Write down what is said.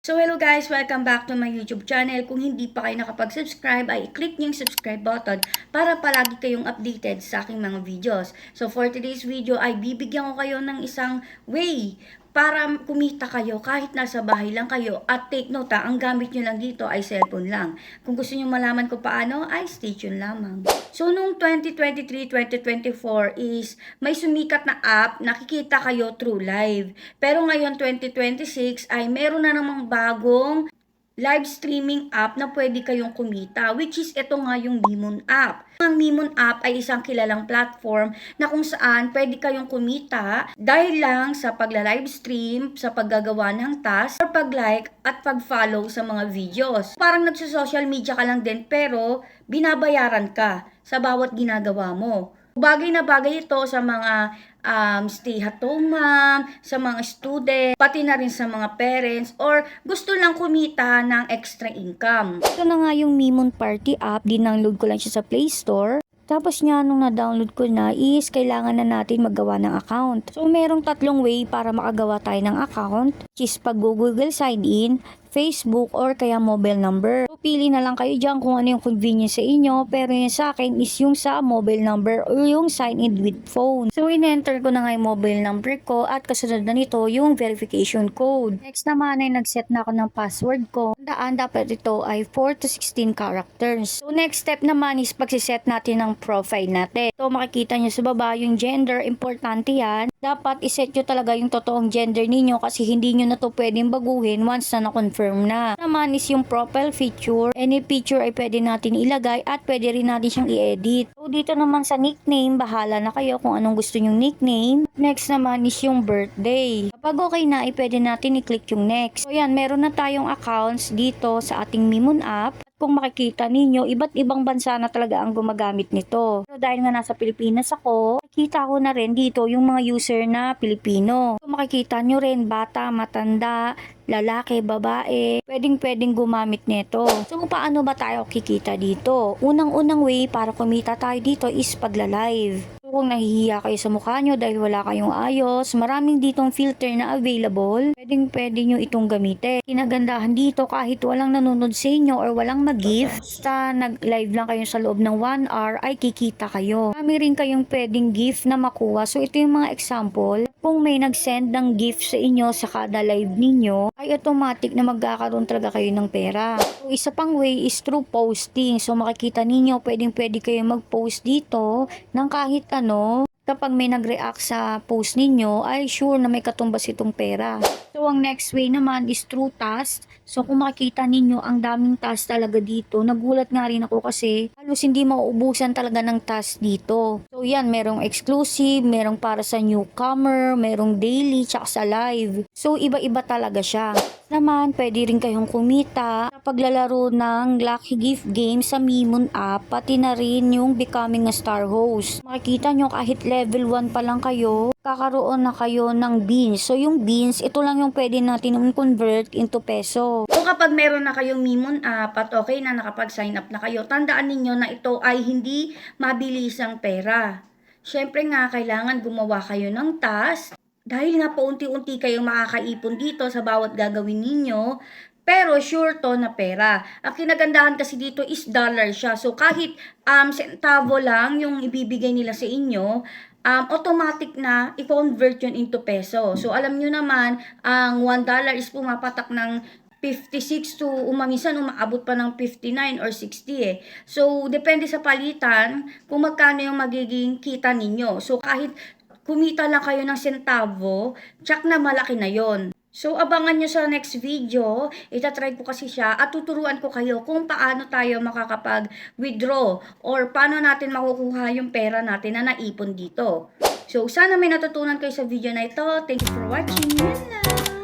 So hello guys, welcome back to my YouTube channel. Kung hindi pa kayo nakapag-subscribe, ay i-click niyo yung subscribe button para palagi kayong updated sa aking mga videos. So for today's video ay bibigyan ko kayo ng isang way para kumita kayo kahit nasa bahay lang kayo. At take note ang gamit nyo lang dito ay cellphone lang. Kung gusto nyo malaman ko paano, ay stay tuned lamang. So noong 2023-2024 is may sumikat na app, nakikita kayo through live. Pero ngayon 2026 ay meron na namang bagong live streaming app na pwede kayong kumita, which is ito nga yung Mimon app. Ang Mimon app ay isang kilalang platform na kung saan pwede kayong kumita dahil lang sa pagla-live stream, sa paggagawa ng task, or pag-like at pag-follow sa mga videos. Parang nagsa-social media ka lang din pero binabayaran ka sa bawat ginagawa mo. Bagay na bagay ito sa mga stay-at-home mom, sa mga student, pati na rin sa mga parents, or gusto lang kumita ng extra income. Ito na nga yung Mimon Party app, dindownload ko lang siya sa Play Store. Tapos nga, nung na-download ko na is kailangan na natin maggawa ng account. So, merong tatlong way para makagawa tayo ng account, which is pag Google sign in, Facebook, or kaya mobile number. So, pili na lang kayo dyan kung ano yung convenience sa inyo, pero yung sa akin is yung sa mobile number or yung sign in with phone. So, in-enter ko na nga yung mobile number ko at kasunod na nito yung verification code. Next naman ay nag-set na ako ng password ko. Tandaan, dapat ito ay 4 to 16 characters. So, next step naman is pagsiset natin ng profile natin. So, makikita nyo sa baba yung gender, importante yan. Dapat iset nyo talaga yung totoong gender ninyo kasi hindi nyo na to pwedeng baguhin once na na-confirm na. Naman is yung profile picture. Any picture ay pwede natin ilagay at pwede rin natin siyang i-edit. So, dito naman sa nickname, bahala na kayo kung anong gusto nyong nickname. Next naman is yung birthday. Kapag okay na, ay pwede natin i-click yung next. So, yan, meron na tayong accounts dito sa ating Mimon app. Kung makikita ninyo, iba't ibang bansa na talaga ang gumagamit nito. So, dahil nga nasa Pilipinas ako, makikita ko na rin dito yung mga user na Pilipino. So, makikita nyo rin, bata, matanda, lalaki, babae, pwedeng gumamit nito. So, paano ba tayo kikita dito? Unang-unang way para kumita tayo dito is pagla-live. So, kung nahihiya kayo sa mukha nyo dahil wala kayong ayos, maraming ditong filter na available. Pwede nyo itong gamitin. Kinagandahan dito kahit walang nanonood sa inyo or walang mag-gift, basta nag-live lang kayo sa loob ng 1 hour ay kikita kayo. Marami rin kayong pwedeng gift na makuha. So, ito yung mga example. Kung may nag-send ng gift sa inyo sa kada live ninyo, ay automatic na magkakaroon talaga kayo ng pera. So, isa pang way is through posting. So, makikita ninyo, pwede kayo mag-post dito ng kahit ano. Kapag may nag-react sa post ninyo, ay sure na may katumbas itong pera. So, ang next way naman is through task. So, kung makikita ninyo, ang daming task talaga dito. Nagulat nga rin ako kasi halos hindi mauubusan talaga ng task dito. So, yan, merong exclusive, merong para sa newcomer, merong daily, tsaka sa live. So, iba-iba talaga siya. Naman, pwede rin kayong kumita sa paglalaro ng Lucky Gift Game sa Mimon app, pati na rin yung Becoming a Star Host. Makikita nyo kahit level 1 pa lang kayo, kakaroon na kayo ng beans. So yung beans, ito lang yung pwede natin convert into peso. So kapag meron na kayong Mimon app at okay na nakapag-sign up na kayo, tandaan ninyo na ito ay hindi mabilisang pera. Syempre nga, kailangan gumawa kayo ng task. Dahil nga paunti-unti kayong makakaipon dito sa bawat gagawin ninyo, pero sure to na pera. Ang kinagandahan kasi dito is dollar siya. So kahit centavo lang yung ibibigay nila sa inyo, automatic na i-convert yun into peso. So alam nyo naman, ang $1 is pumapatak ng 56 to minsan umaabot pa ng 59 or 60 eh. So depende sa palitan kung magkano yung magiging kita ninyo. So kahit kumita lang kayo ng centavo, tsak na malaki na yon. So, abangan nyo sa next video. Itatry ko kasi siya at tuturuan ko kayo kung paano tayo makakapag-withdraw or paano natin makukuha yung pera natin na naipon dito. So, sana may natutunan kayo sa video na ito. Thank you for watching. Yan lang.